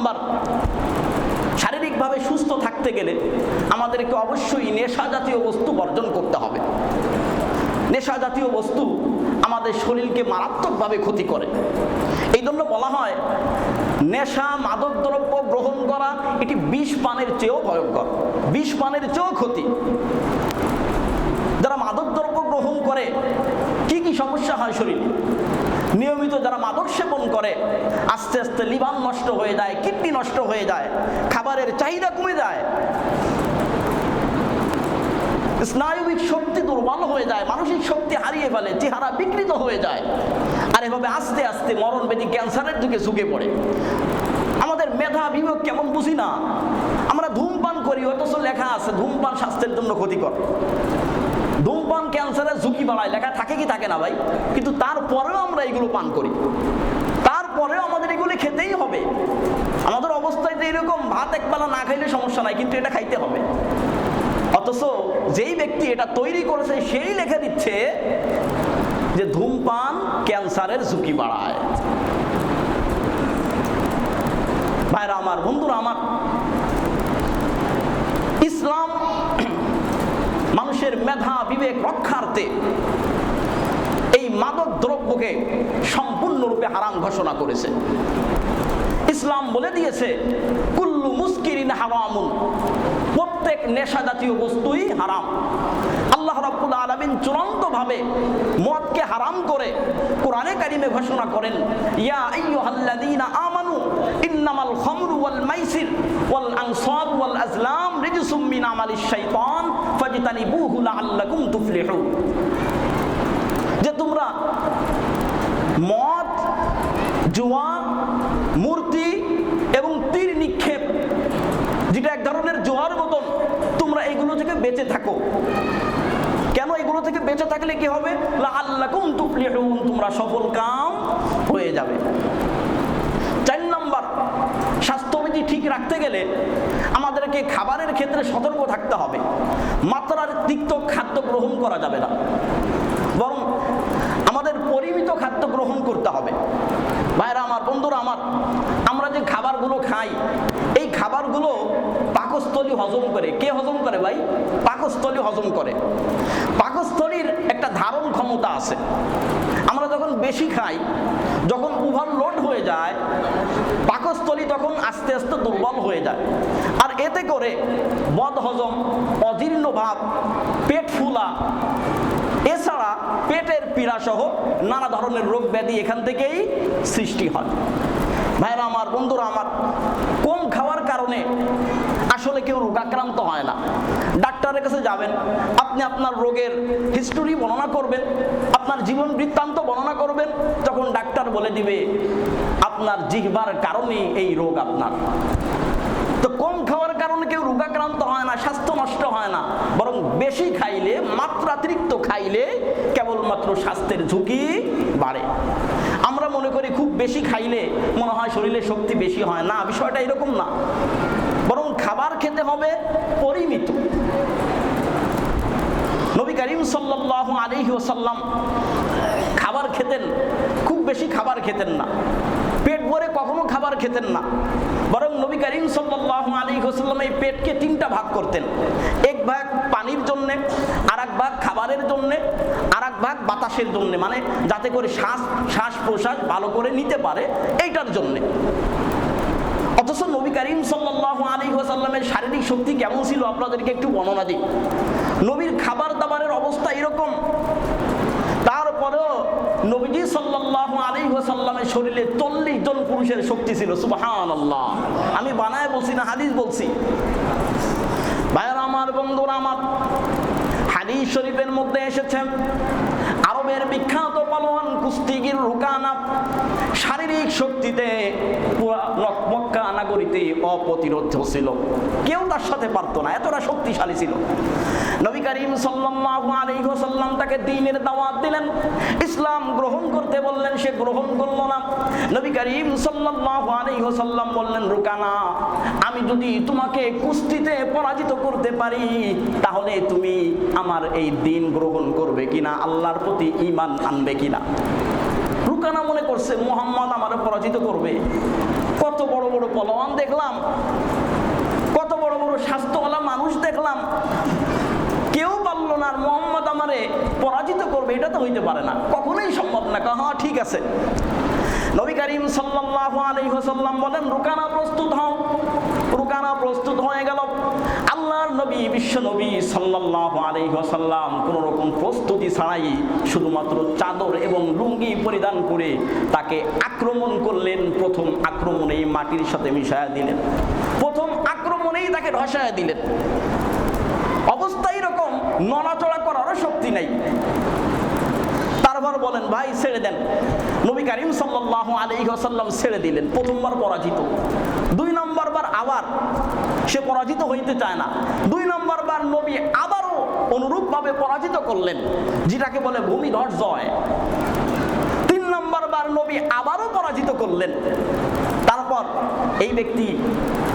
Number, শারীরিকভাবে সুস্থ থাকতে গেলে আমাদেরকে অবশ্যই নেশা জাতীয় বস্তু বর্জন করতে হবে। নেশা জাতীয় বস্তু আমাদের শরীরকে মারাত্মকভাবে ক্ষতি করে। এই জন্য বলা হয় নেশা মাদক দ্রব্য গ্রহণ করা এটি বিষ পানের চেয়েও ভয়ঙ্কর, বিষ পানের চেয়েও ক্ষতি। যারা মাদক দ্রব্য গ্রহণ করে কি কি সমস্যা হয় শরীরে? নিয়মিত যারা মাদক সেবন করে আস্তে আস্তে লিভার নষ্ট হয়ে যায়, কিডনি নষ্ট হয়ে যায়, খাবারের চাহিদা কমে যায়, স্নায়বিক শক্তি দুর্বল হয়ে যায়, মানসিক শক্তি হারিয়ে ফেলে, চেহারা বিকৃত হয়ে যায়। আর এভাবে আস্তে আস্তে মরণব্যাধি ক্যান্সারের দিকে ঝুঁকে পড়ে। আমাদের মেধা বিবেক কেমন বুঝি না, আমরা ধূমপান করি অথচ লেখা আছে ধূমপান স্বাস্থ্যের জন্য ক্ষতিকর, ধূমপান ক্যান্সারের ঝুঁকি বাড়ায়, লেখা থাকে কি থাকে না ভাই? কিন্তু তারপরেও আমরা এগুলো পান করি, তারপরেও আমাদের এগুলো খেতেই হবে। আমাদের অবস্থায় তো এরকম, ভাত একবেলা না খাইলে সমস্যা নাই, কিন্তু এটা খাইতে হবে। অথচ যেই ব্যক্তি এটা তৈরি করেছে সেই লেখা দিচ্ছে যে ধূমপান ক্যান্সারের ঝুঁকি বাড়ায়। ভাইরা আমার, বন্ধুরা আমার, ইসলাম মানুষের মেধা বিবেক রক্ষার্থে এই মাদক দ্রব্যকে সম্পূর্ণরূপে হারাম ঘোষণা করেছে। ইসলাম বলে দিয়েছে কুল্লু মুস্কিরিন হারামুন, প্রত্যেক নেশা জাতীয় বস্তুই হারাম। আল্লাহ রাব্বুল আলামিন চূড়ান্তভাবে মদকে হারাম করে কোরআনে কারিমে ঘোষণা করেন, ইয়া আইয়ুহাল্লাযীনা আমানু ইন্নামাল খামরু ওয়াল মাইসির ওয়াল আনসাব ওয়াল আজলাম রিজসুম মিন আমালিশ শাইতান ফাজতানিবুহু লাআল্লাকুম তুফলিহুন। যে তোমরা মদ, জুয়া, মূর্তি এবং তীর নিক্ষেপ, যেটা এক ধরনের জোয়ার মতন, তোমরা এগুলো থেকে বেঁচে থাকো। কেন? এগুলো থেকে বেঁচে থাকলে কি হবে? লাআল্লাকুম তুফলিহুন, তোমরা সফল কাম হয়ে যাবে। 4 নাম্বার, স্বাস্থ্যবিধি ঠিক রাখতে গেলে আমাদেরকে খাবারের ক্ষেত্রে সতর্ক থাকতে হবে। মাত্রাতিরিক্ত খাদ্য গ্রহণ করা যাবে না, বরং আমাদের পরিমিত খাদ্য গ্রহণ করতে হবে। ভাইরা আমার, বন্ধুরা আমার, আমরা যে খাবারগুলো খাই এই খাবারগুলো পাকস্থলী হজম করে। কে হজম করে ভাই? পাকস্থলী হজম করে। পাকস্থলীর একটা ধারণ ক্ষমতা আছে। আমরা যখন বেশি খাই, যখন ওভারলোড হয়ে যায়, পাকস্থলী তখন আস্তে আস্তে দুর্বল হয়ে যায়। আর এতে করে বদহজম, অজীর্ণ ভাব, পেট ফুলা, এছাড়া পেটের পীড়া সহ নানা ধরনের রোগ ব্যাধি এখান থেকেই সৃষ্টি হয়। ভাইরা আমার, বন্ধুরা আমার, কম খাওয়ার কারণে আসলে কেউ রোগাক্রান্ত হয় না। ডাক্তারের কাছে যাবেন, আপনি আপনার রোগের হিস্টোরি বর্ণনা করবেন, আপনার জীবন বৃত্তান্ত বর্ণনা করবেন, তখন ডাক্তার বলে দিবে আপনার জিহ্বার কারণে এই রোগ আপনার। তো কম খাওয়ার কারণে কেউ রোগাক্রান্ত হয় না, স্বাস্থ্য নষ্ট হয় না, বরং বেশি খাইলে, মাত্রাতিরিক্ত খাইলে কেবলমাত্র স্বাস্থ্যের ঝুঁকি বাড়ে। আমরা মনে করি খুব বেশি খাইলে মনে হয় শরীরে শক্তি বেশি হয়, না, বিষয়টা এরকম না। বরং খাবার খেতে হবে পরিমিত। নবী করিম সাল্লাল্লাহু আলাইহি ওয়াসাল্লাম খাবার খেতেন, খুব বেশি খাবার খেতেন না, পেট ভরে কখনো খাবার খেতেন না, বরং নবী করিম সাল্লাল্লাহু আলাইহি ওয়াসাল্লাম এই পেটকে 3টা ভাগ করতেন। এক ভাগ পানির জন্যে, আর এক ভাগ খাবারের জন্যে, আর এক ভাগ বাতাসের জন্যে, মানে যাতে করে শ্বাস প্রশ্বাস ভালো করে নিতে পারে, এইটার জন্যে। অথচ নবী করিম সাল্লাল্লাহু আলাইহি ওয়াসাল্লামের শারীরিক শক্তি কেমন ছিল আপনাদেরকে একটু বর্ণনা দিই। নবীর খাবার দাবারের অবস্থা এরকম, তারপরেও নবীজি সাল্লাল্লাহু আলাইহি ওয়াসাল্লামের শরীরে 40 জন পুরুষের শক্তি ছিল। সুবহানাল্লাহ, আমি বানায় বলছি না, হাদিস বলছি। ভাইরা আমার, বন্ধুরা আমার, হাদিস শরীফের মধ্যে এসেছে আরবের বিখ্যাত পালোয়ান কুস্তিগির রুকানা শারীরিক শক্তিতে পুরা মক্কা নগরীতে অপ্রতিরোধ ছিল, কেউ তার সাথে পারত না, এতটা শক্তিশালী ছিল। নবী করিম সাল্লাল্লাহু আলাইহি ওয়াসাল্লাম তাকে দ্বীনের দাওয়াত দিলেন, ইসলাম গ্রহণ করতে বললেন, সে গ্রহণ করলো না। নবী করিম সাল্লাল্লাহু আলাইহি ওয়াসাল্লাম বললেন, রুকানা, আমি যদি তোমাকে কুস্তিতে পরাজিত করতে পারি তাহলে তুমি আমার এই দ্বীন গ্রহণ করবে কিনা, আল্লাহর প্রতি ঈমান আনবে কিনা। রুকানা মনে করছে মুহাম্মদ আমারে পরাজিত করবে, কত বড় বড় পলোয়ান দেখলাম, কত বড় বড় স্বাস্থ্যওয়ালা মানুষ দেখলাম, কেউ পারলো না আর মোহাম্মদ আমারে পরাজিত করবে, এটা তো হইতে পারে না, কখনোই সম্ভব না। হ্যাঁ ঠিক আছে। নবী করিম সাল্লাল্লাহু আলাইহি ওয়াসাল্লাম বলেন, রুকানা প্রস্তুত হও। রুকানা প্রস্তুত হয়ে গেল। আল্লাহর নবী, বিশ্ব নবী সাল্লাল্লাহু আলাইহি ওয়াসাল্লাম কোন রকম প্রস্তুতি ছাড়াই শুধুমাত্র চাদর এবং লুঙ্গি পরিধান করে তাকে আক্রমণ করলেন। প্রথম আক্রমণেই মাটির সাথে মিশায়া দিলেন, প্রথম আক্রমণেই তাকে ধসায়া দিলেন। অবস্থা এরকম, নড়াচড়া করারও শক্তি নাই। তারপর বলেন, ভাই ছেড়ে দেন। নবী করিম সাল্লাল্লাহু আলাইহি ওয়াসাল্লাম ছেড়ে দিলেন। প্রথমবার পরাজিত, 2 নম্বর বার আবার সে পরাজিত হইতে চায় না। 2 নম্বর বার নবী আবারও অনুরূপভাবে পরাজিত করলেন, যেটাকে বলে ভূমিধস জয়। 3 নম্বর বার নবী আবারও পরাজিত করলেন। তারপর এই ব্যক্তি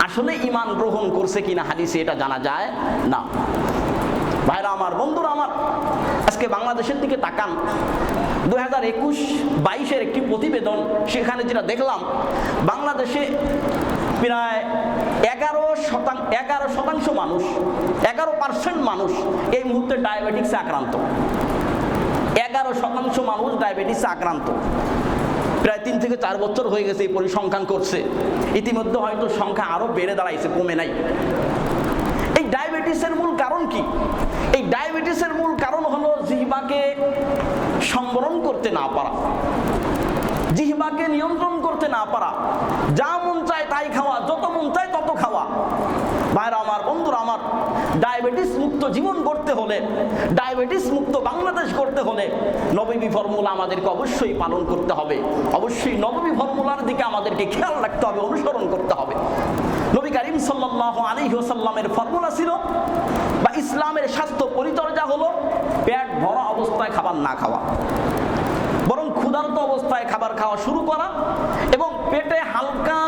আসলে ঈমান গ্রহণ করছে কিনা হাদিসে এটা জানা যায় না। ভাইরা আমার, বন্ধুরা আমার, আজকে বাংলাদেশের দিকে তাকান। 2021-22-এর একটি প্রতিবেদন, সেখানে যেটা দেখলাম, বাংলাদেশে প্রায় 11% মানুষ, 11% মানুষ এই মুহূর্তে ডায়াবেটিসে আক্রান্ত। 11% মানুষ ডায়াবেটিসে আক্রান্ত। প্রায় 3 থেকে 4 বছর হয়ে গেছে এই পরিসংখ্যান করছে। ইতিমধ্যে হয়তো সংখ্যা আরো বেড়ে দাঁড়াইছে, কমে নাই। এই ডায়াবেটিসের মূল কারণ কি? এই ডায়াবেটিসের মূল কারণ হলো জিহ্বাকে সংবরণ করতে না পারা, জিহ্বাকে নিয়ন্ত্রণ করতে না পারা, যা মন চায় তাই খাওয়া, যত মন চায় তত খাওয়া। ভাইরা আমার, বন্ধুরা আমার, ডায়াবেটিস মুক্ত জীবন গড়তে হলে, ডায়াবেটিস মুক্ত বাংলাদেশ গড়তে হলে নববী ফর্মুলা আমাদেরকে অবশ্যই পালন করতে হবে। অবশ্যই নববী ফর্মুলার দিকে আমাদেরকে খেয়াল রাখতে হবে, অনুসরণ করতে হবে। নবী করিম সাল্লাল্লাহু আলাইহি ওয়াসাল্লামের ফর্মুলা ছিল, বা ইসলামের স্বাস্থ্য পরিচর্যা হলো, পেট ভরা অবস্থায় খাবার না খাওয়া, বরং ক্ষুধার্ত অবস্থায় খাবার খাওয়া শুরু করা এবং পেটে হালকা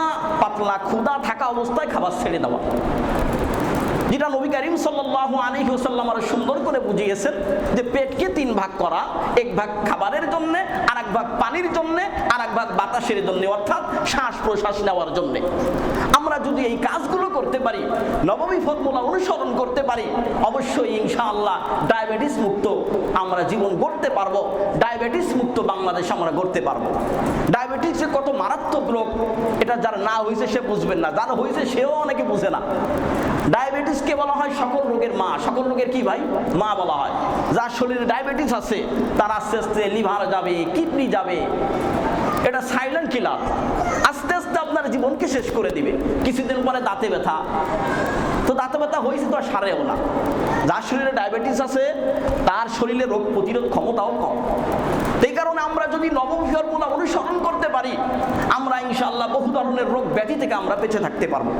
পাতলা ক্ষুধা থাকা অবস্থায় খাবার ছেড়ে দেওয়া। যেটা নবী করিম সাল্লাল্লাহু আলাইহি ওয়াসাল্লাম আরো সুন্দর করে বুঝিয়েছেন যে পেটকে 3 ভাগ করা, 1 ভাগ খাবারের জন্য, আর 1 ভাগ পানির জন্য, আর 1 ভাগ বাতাসের জন্য, অর্থাৎ শ্বাস প্রশ্বাস নেওয়ার জন্য। আমরা যদি এই কাজগুলো করতে পারি, নববী ফর্মুলা অনুসরণ করতে পারি, অবশ্যই ইনশাআল্লাহ ডায়াবেটিস মুক্ত আমরা জীবন গড়তে পারবো। ডায়াবেটিস মুক্ত বাংলাদেশ আমরা গড়তে পারবো। ডায়াবেটিস যে কত মারাত্মক রোগ, এটা যার না হয়েছে সে বুঝবেন না, যার হয়েছে সেও অনেকে বুঝে না। ডায়াবেটিসকে বলা হয় সকল রোগের মা। সকল রোগের কি ভাই? মা বলা হয়। যার শরীরে ডায়াবেটিস আছে তার আস্তে আস্তে লিভার যাবে, কিডনি যাবে। এটা সাইলেন্ট কিলার, আস্তে আস্তে আপনার জীবনকে শেষ করে দিবে। কিছুদিন পরে দাঁতে ব্যথা, তো দাঁতে ব্যথা হয়েছে তো আর সারেও না। যার শরীরে ডায়াবেটিস আছে তার শরীরে রোগ প্রতিরোধ ক্ষমতাও কম। এই কারণে আমরা যদি নববী ফর্মুলা অনুসরণ করতে পারি, আমরা ইনশাআল্লাহ বহু ধরনের রোগ ব্যাধি থেকে আমরা বেঁচে থাকতে পারবো।